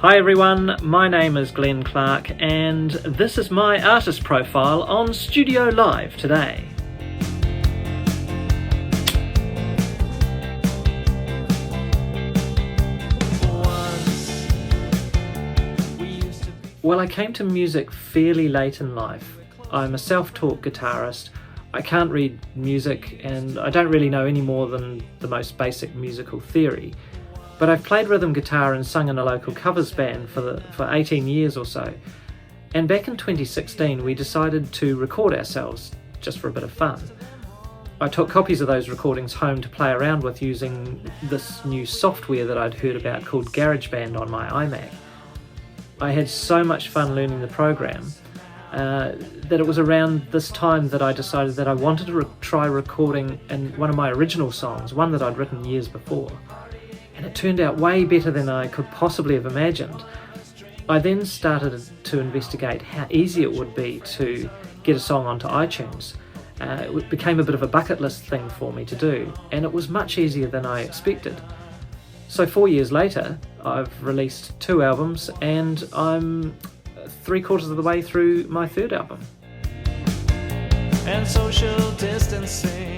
Hi everyone, my name is Glenn Clark and this is my artist profile on Studio Live today. Well, I came to music fairly late in life. I'm a self-taught guitarist. I can't read music and I don't really know any more than the most basic musical theory. But I've played rhythm guitar and sung in a local covers band for 18 years or so. And back in 2016 we decided to record ourselves, just for a bit of fun. I took copies of those recordings home to play around with using this new software that I'd heard about called GarageBand on my iMac. I had so much fun learning the program that it was around this time that I decided that I wanted to try recording in one of my original songs, one that I'd written years before. And it turned out way better than I could possibly have imagined. I then started to investigate how easy it would be to get a song onto iTunes. It became a bit of a bucket list thing for me to do, and it was much easier than I expected. So 4 years later, I've released 2 albums and I'm 3/4 of the way through my 3rd album. And social distancing.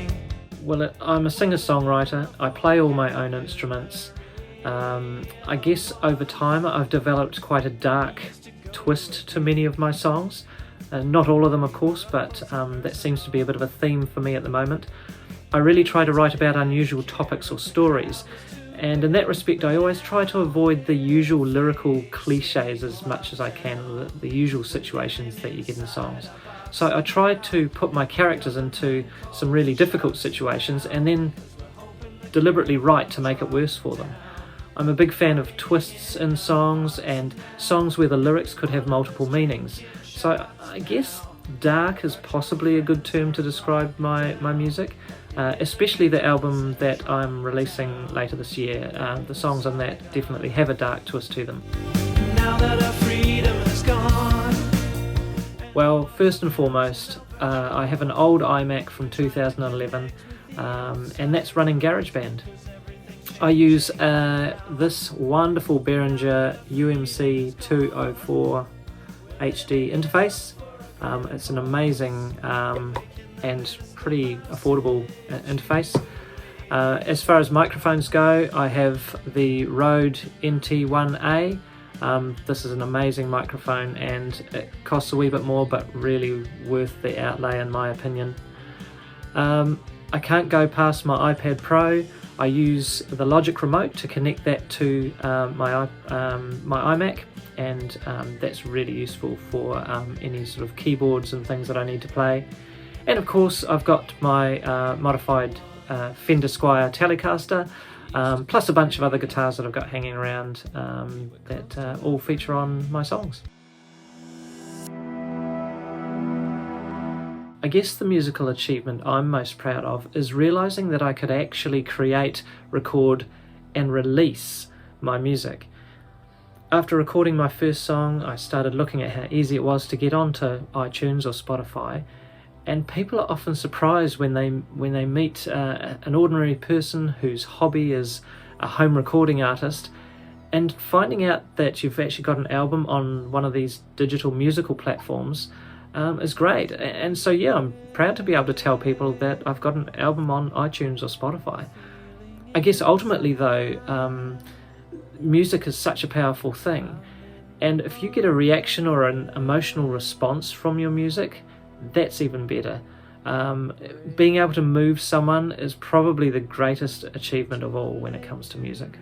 Well, I'm a singer-songwriter. I play all my own instruments. I guess over time I've developed quite a dark twist to many of my songs. Not all of them, of course, but that seems to be a bit of a theme for me at the moment. I really try to write about unusual topics or stories. And in that respect, I always try to avoid the usual lyrical cliches as much as I can, the usual situations that you get in songs. So I try to put my characters into some really difficult situations and then deliberately write to make it worse for them. I'm a big fan of twists in songs and songs where the lyrics could have multiple meanings. So I guess dark is possibly a good term to describe my music. Especially the album that I'm releasing later this year. The songs on that definitely have a dark twist to them. Now that our freedom is gone. Well, first and foremost, I have an old iMac from 2011 and that's running GarageBand. I use this wonderful Behringer UMC 204 HD interface. It's an amazing and pretty affordable interface. As far as microphones go, I have the Rode NT1A. This is an amazing microphone and it costs a wee bit more, but really worth the outlay in my opinion. I can't go past my iPad Pro. I use the Logic remote to connect that to my iMac, and that's really useful for any sort of keyboards and things that I need to play. And of course I've got my modified Fender Squier Telecaster, plus a bunch of other guitars that I've got hanging around that all feature on my songs. I guess the musical achievement I'm most proud of is realising that I could actually create, record and release my music. After recording my first song, I started looking at how easy it was to get onto iTunes or Spotify. And people are often surprised when they meet an ordinary person whose hobby is a home recording artist, and finding out that you've actually got an album on one of these digital musical platforms is great. And so yeah, I'm proud to be able to tell people that I've got an album on iTunes or Spotify. I guess ultimately though, music is such a powerful thing, and if you get a reaction or an emotional response from your music, that's even better. Being able to move someone is probably the greatest achievement of all when it comes to music.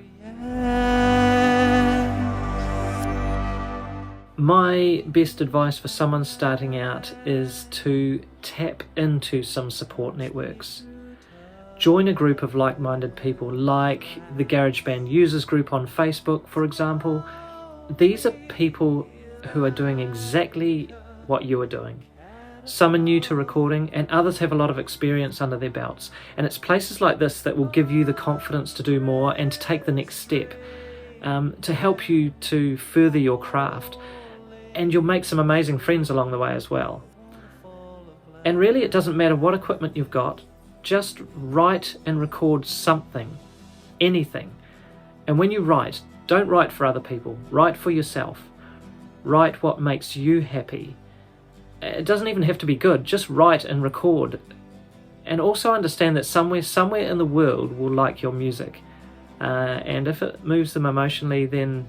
My best advice for someone starting out is to tap into some support networks. Join a group of like-minded people, like the GarageBand users group on Facebook, for example. These are people who are doing exactly what you are doing. Some are new to recording and others have a lot of experience under their belts, and it's places like this that will give you the confidence to do more and to take the next step, to help you to further your craft, and you'll make some amazing friends along the way as well. And really it doesn't matter what equipment you've got, just write and record something, anything, and when you write, Don't write for other people. Write for yourself. Write what makes you happy. It doesn't even have to be good. Just write and record. And also understand that somewhere in the world will like your music. And if it moves them emotionally, then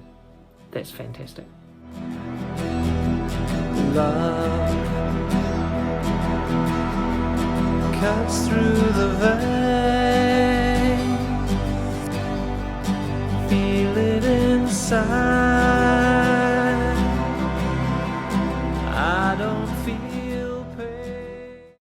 that's fantastic. Love cuts through the vein. Feel it inside.